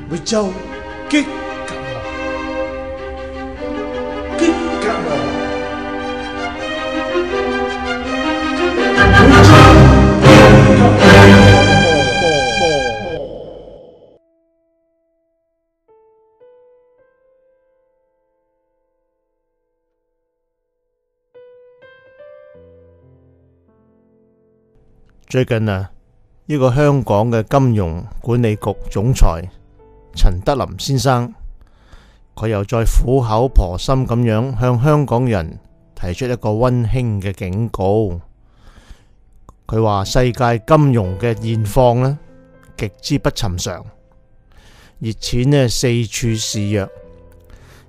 每周激格羅，激格羅，每周最近呢個香港嘅金融管理局總裁陳德霖先生，佢又再苦口婆心咁樣向香港人提出一個溫馨嘅警告。佢話世界金融嘅現況呢極之不尋常，熱錢呢四處肆虐，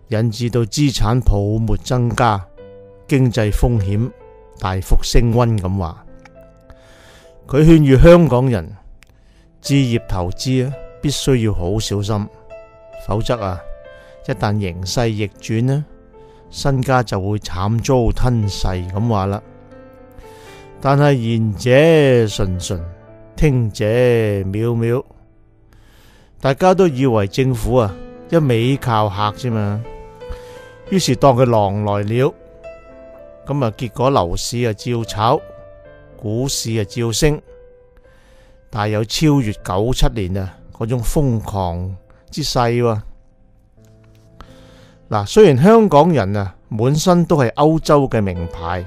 引致到資產泡沫增加，經濟風險大幅升溫咁話。佢勸喻香港人置業投資必須要好小心，否則一旦形勢逆轉身家就會慘遭吞噬咁話啦。但係言者純純，聽者渺渺，大家都以為政府一味靠嚇啫嘛，於是當佢狼來了，咁結果樓市照炒，股市照升，但係有超越97年嗰種瘋狂之勢。嗱，雖然香港人滿身都係歐洲嘅名牌，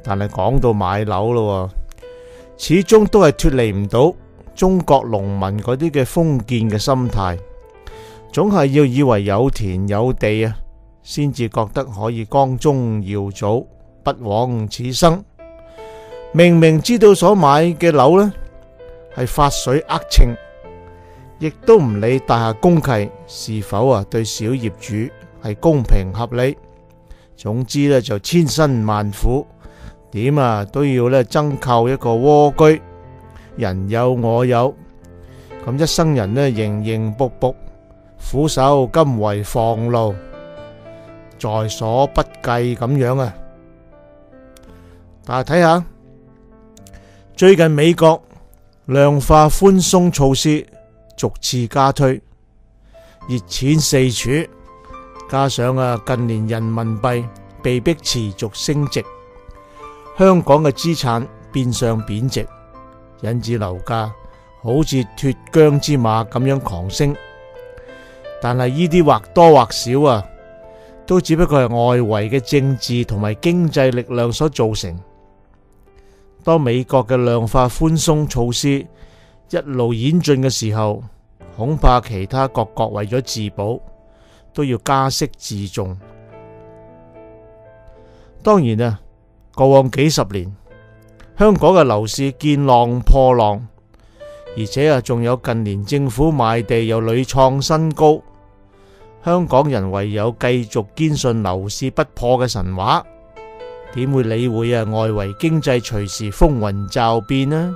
但係講到買樓咯，始終都係脫離唔到中國農民嗰啲嘅封建嘅心態，總係要以為有田有地先至覺得可以光宗耀祖，不枉此生。明明知道所買嘅樓呢係發水呃秤，亦都唔理大廈公契是否對小業主係公平合理。總之呢就千辛萬苦，點都要爭購一個蝸居，人有我有，咁一生人呢營營卜卜，苦守甘為房奴，在所不計咁樣。但係睇下最近美國量化寬鬆措施逐次加推，熱錢四處，加上近年人民幣被迫持續升值，香港嘅資產變相貶值，引致樓價好似脫韁之馬咁樣狂升。但係呢啲或多或少都只不過係外圍嘅政治同埋經濟力量所造成。當美國嘅量化寬鬆措施一路演進嘅時候，恐怕其他各國為咗自保都要加息自重。當然過往幾十年香港嘅樓市見浪破浪，而且仲有近年政府賣地又屢創新高，香港人唯有繼續堅信樓市不破嘅神話，點會理會外圍經濟隨時風雲驟變呢？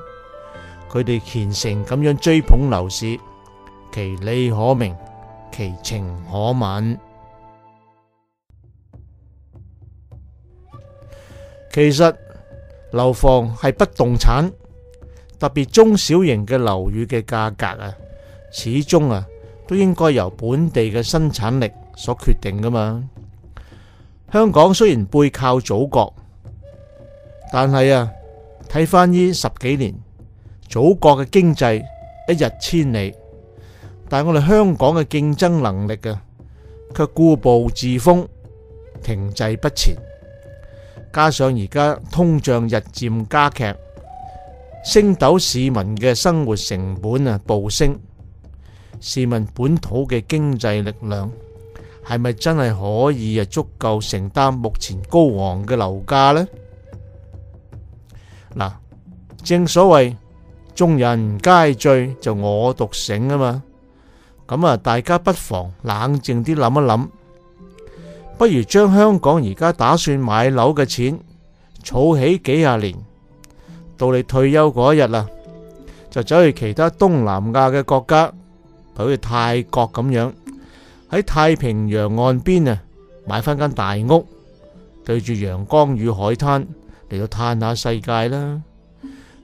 佢哋虔誠咁樣追捧樓市，其理可明，其情可憫。其實樓房係不動產，特別中小型嘅樓宇嘅價格始終都應該由本地嘅生產力所決定噶嘛。香港雖然背靠祖國，但係睇翻呢10幾年，祖國嘅經濟一日千里，但係我哋香港嘅競爭能力卻固步自封，停滯不前。加上而家通脹日漸加劇，升斗市民嘅生活成本暴升，試問本土嘅經濟力量係咪真係可以足夠承擔目前高昂嘅樓價呢？嗱，正所謂眾人皆醉就我獨醒啊嘛。咁大家不妨冷靜啲諗一諗，不如將香港而家打算買樓嘅錢儲起幾廿年，到你退休嗰一日就走去其他東南亞嘅國家，好似泰國咁樣，喺太平洋岸邊買翻間大屋，對住陽光與海灘嚟到嘆下世界啦。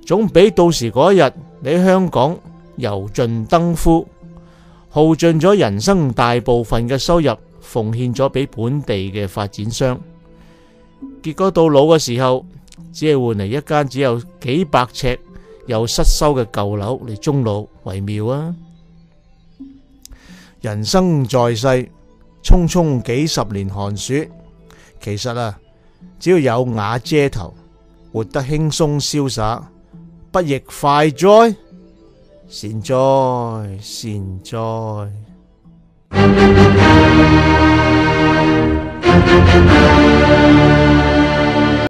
總比到時嗰一日你喺香港油盡燈枯，耗盡咗人生大部分嘅收入，奉獻咗俾本地嘅發展商，結果到老嘅時候，只係換嚟一間只有幾百尺又失修嘅舊樓嚟終老為妙啊！人生在世，匆匆幾十年寒暑，其實只要有瓦遮頭，活得輕鬆瀟灑，不亦快哉？善哉善哉。